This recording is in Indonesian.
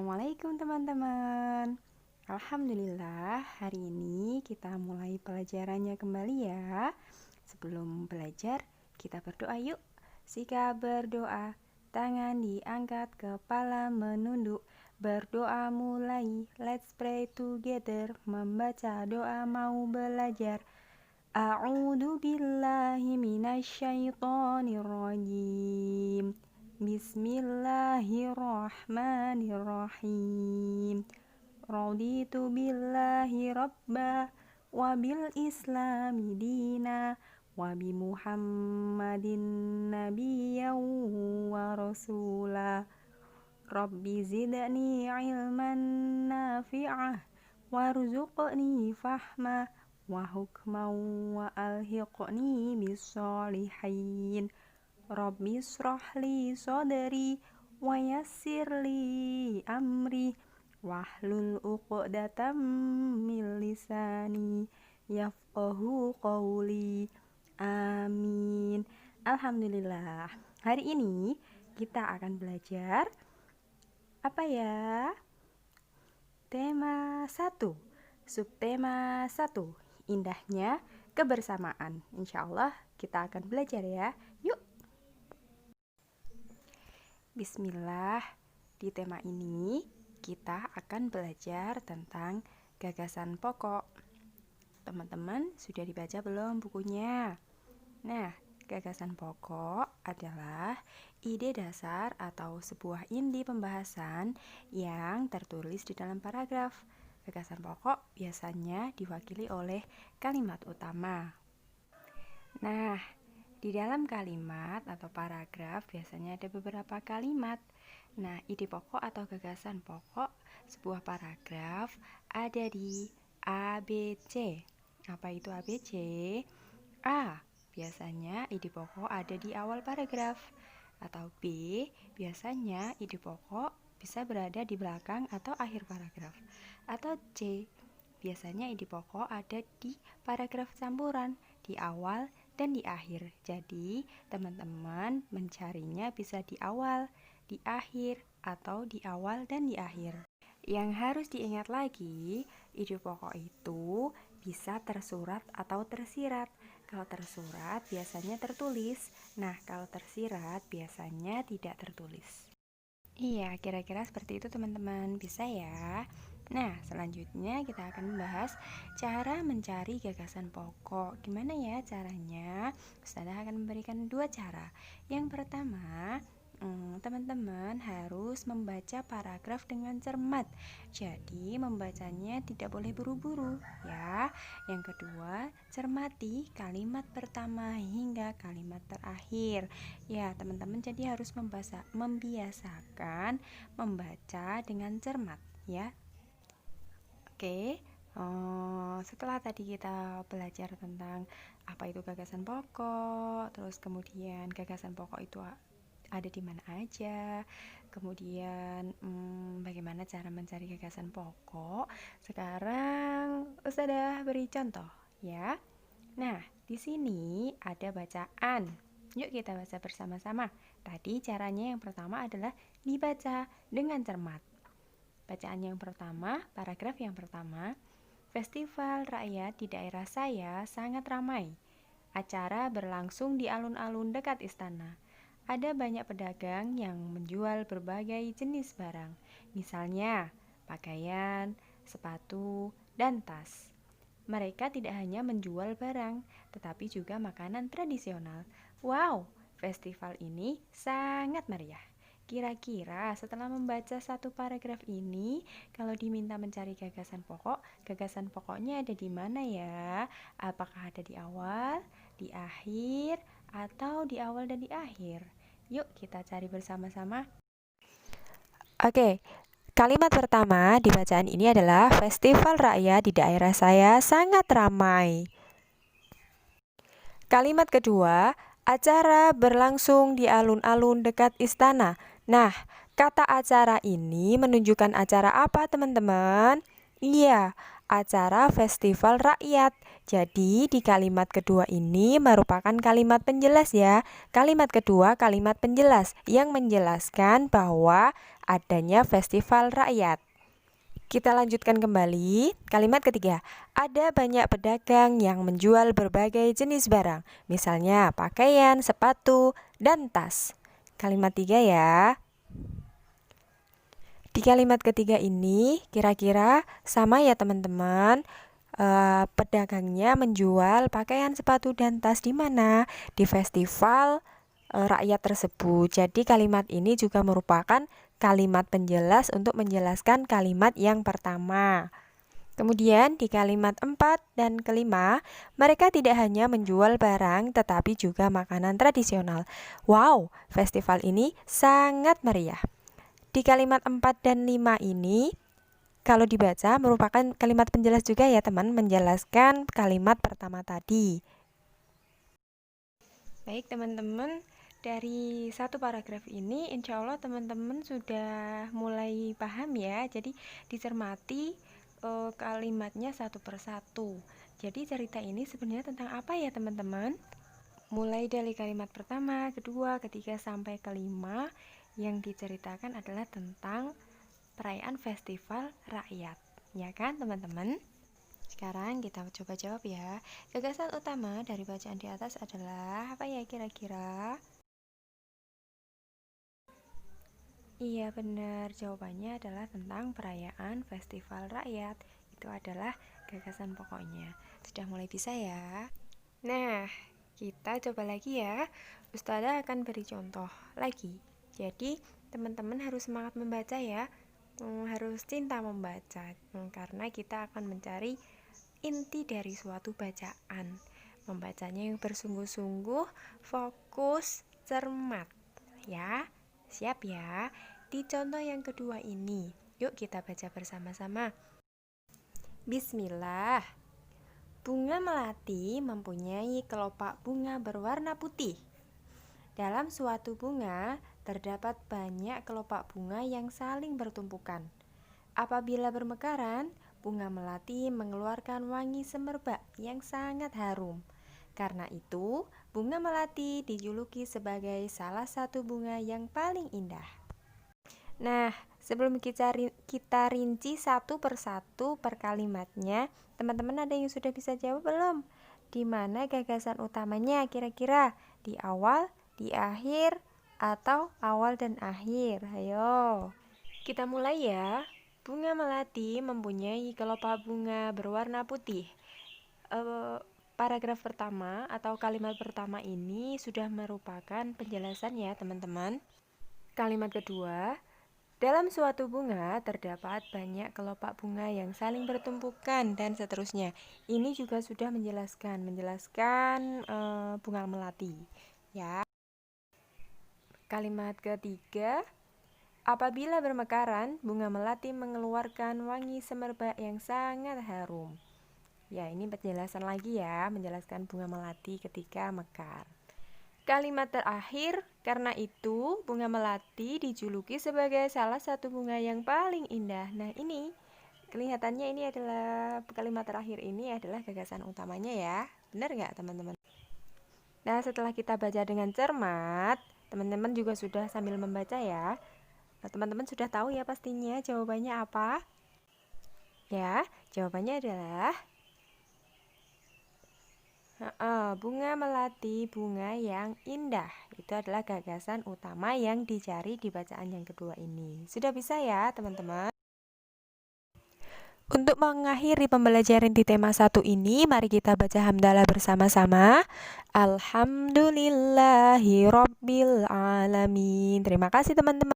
Assalamualaikum teman-teman. Alhamdulillah, hari ini kita mulai pelajarannya kembali ya. Sebelum belajar, kita berdoa yuk. Sikap berdoa, tangan diangkat, kepala menunduk. Berdoa mulai, let's pray together. Membaca doa mau belajar. A'udzu billahi minasyaitonir rajim. Bismillahirrahmanirrahim. Raditu billahi rabba wa bil islami dina wa bi Muhammadin nabiyyan wa rasula. Rabbi zidni ilman nafi'ah warzuqni fahma wa hukman wa alhiqni bis sholihin. Rabbi shrahli sodri wa yassirli amri wahlul uqdatam min lisani yafqahu qawli. Amin. Alhamdulillah. Hari ini kita akan belajar apa ya? Tema 1, subtema 1, indahnya kebersamaan. Insya Allah kita akan belajar ya. Yuk. Bismillah, di tema ini kita akan belajar tentang gagasan pokok. Teman-teman sudah dibaca belum bukunya? Nah, gagasan pokok adalah ide dasar atau sebuah inti pembahasan yang tertulis di dalam paragraf. Gagasan pokok biasanya diwakili oleh kalimat utama. Nah, di dalam kalimat atau paragraf biasanya ada beberapa kalimat. Nah, ide pokok atau gagasan pokok sebuah paragraf ada di A, B, C. Apa itu A, B, C? A, biasanya ide pokok ada di awal paragraf. Atau B, biasanya ide pokok bisa berada di belakang atau akhir paragraf. Atau C, biasanya ide pokok ada di paragraf campuran, di awal dan di akhir. Jadi, teman-teman mencarinya bisa di awal, di akhir, atau di awal dan di akhir. Yang harus diingat lagi, ide pokok itu bisa tersurat atau tersirat. Kalau tersurat biasanya tertulis. Nah, kalau tersirat biasanya tidak tertulis. Iya, kira-kira seperti itu teman-teman. Bisa ya? Nah, selanjutnya kita akan membahas cara mencari gagasan pokok. Gimana ya caranya? Ustazah akan memberikan 2 cara. Yang pertama, teman-teman harus membaca paragraf dengan cermat. Jadi, membacanya tidak boleh buru-buru ya. Yang kedua, cermati kalimat pertama hingga kalimat terakhir. Ya, teman-teman jadi harus membiasakan membaca dengan cermat ya. Oke, setelah tadi kita belajar tentang apa itu gagasan pokok, terus kemudian gagasan pokok itu ada di mana aja, kemudian bagaimana cara mencari gagasan pokok. Sekarang Ustazah beri contoh ya. Nah, di sini ada bacaan. Yuk kita baca bersama-sama. Tadi caranya yang pertama adalah dibaca dengan cermat. Bacaan yang pertama, paragraf yang pertama. Festival rakyat di daerah saya sangat ramai. Acara berlangsung di alun-alun dekat istana. Ada banyak pedagang yang menjual berbagai jenis barang, misalnya pakaian, sepatu, dan tas. Mereka tidak hanya menjual barang, tetapi juga makanan tradisional. Wow, festival ini sangat meriah. Kira-kira setelah membaca satu paragraf ini, kalau diminta mencari gagasan pokoknya ada di mana ya? Apakah ada di awal, di akhir, atau di awal dan di akhir? Yuk kita cari bersama-sama. Oke, kalimat pertama di bacaan ini adalah festival rakyat di daerah saya sangat ramai. Kalimat kedua, acara berlangsung di alun-alun dekat istana. Nah, kata acara ini menunjukkan acara apa teman-teman? Iya, acara festival rakyat. Jadi di kalimat kedua ini merupakan kalimat penjelas ya. Kalimat kedua kalimat penjelas yang menjelaskan bahwa adanya festival rakyat. Kita lanjutkan kembali. Kalimat ketiga, ada banyak pedagang yang menjual berbagai jenis barang, misalnya pakaian, sepatu, dan tas. Kalimat tiga ya. Di kalimat ketiga ini kira-kira sama ya teman-teman. Pedagangnya menjual pakaian, sepatu, dan tas di mana? Di festival rakyat tersebut. Jadi kalimat ini juga merupakan kalimat penjelas untuk menjelaskan kalimat yang pertama. Kemudian di kalimat 4 dan kelima, mereka tidak hanya menjual barang tetapi juga makanan tradisional. Wow, festival ini sangat meriah. Di kalimat 4 dan 5 ini, kalau dibaca merupakan kalimat penjelas juga ya teman, menjelaskan kalimat pertama tadi. Baik teman-teman, dari satu paragraf ini insya Allah teman-teman sudah mulai paham ya. Jadi dicermati kalimatnya satu persatu. Jadi cerita ini sebenarnya tentang apa ya teman-teman? Mulai dari kalimat pertama, kedua, ketiga, sampai kelima, yang diceritakan adalah tentang perayaan festival rakyat, ya kan teman-teman? Sekarang kita coba jawab ya. Gagasan utama dari bacaan di atas adalah apa ya kira-kira? Iya benar, jawabannya adalah tentang perayaan festival rakyat. Itu adalah gagasan pokoknya. Sudah mulai bisa ya? Nah, kita coba lagi ya. Ustazah akan beri contoh lagi. Jadi, teman-teman harus semangat membaca ya. Harus cinta membaca. Karena kita akan mencari inti dari suatu bacaan. Membacanya yang bersungguh-sungguh, fokus, cermat. Ya, siap ya. Di contoh yang kedua ini, yuk kita baca bersama-sama. Bismillah. Bunga melati mempunyai kelopak bunga berwarna putih. Dalam suatu bunga, terdapat banyak kelopak bunga yang saling bertumpukan. Apabila bermekaran, bunga melati mengeluarkan wangi semerbak yang sangat harum. Karena itu, bunga melati dijuluki sebagai salah satu bunga yang paling indah. Nah, sebelum kita rinci satu persatu per kalimatnya, teman-teman ada yang sudah bisa jawab belum? Di mana gagasan utamanya kira-kira? Di awal, di akhir, atau awal dan akhir? Ayo, kita mulai ya. Bunga melati mempunyai kelopak bunga berwarna putih. Paragraf pertama atau kalimat pertama ini sudah merupakan penjelasan ya teman-teman. Kalimat kedua, dalam suatu bunga terdapat banyak kelopak bunga yang saling bertumpukan dan seterusnya. Ini juga sudah menjelaskan bunga melati ya. Kalimat ketiga, apabila bermekaran, bunga melati mengeluarkan wangi semerbak yang sangat harum. Ya, ini penjelasan lagi ya, menjelaskan bunga melati ketika mekar. Kalimat terakhir, karena itu bunga melati dijuluki sebagai salah satu bunga yang paling indah. Nah, ini kelihatannya ini adalah kalimat terakhir ini adalah gagasan utamanya ya. Benar nggak teman-teman? Nah, setelah kita baca dengan cermat, teman-teman juga sudah sambil membaca ya. Nah, teman-teman sudah tahu ya pastinya jawabannya apa? Ya, jawabannya adalah bunga melati, bunga yang indah. Itu adalah gagasan utama yang dicari di bacaan yang kedua ini. Sudah bisa ya teman-teman? Untuk mengakhiri pembelajaran di tema 1 ini, mari kita baca hamdalah bersama-sama. Alhamdulillahirabbil alamin. Terima kasih teman-teman.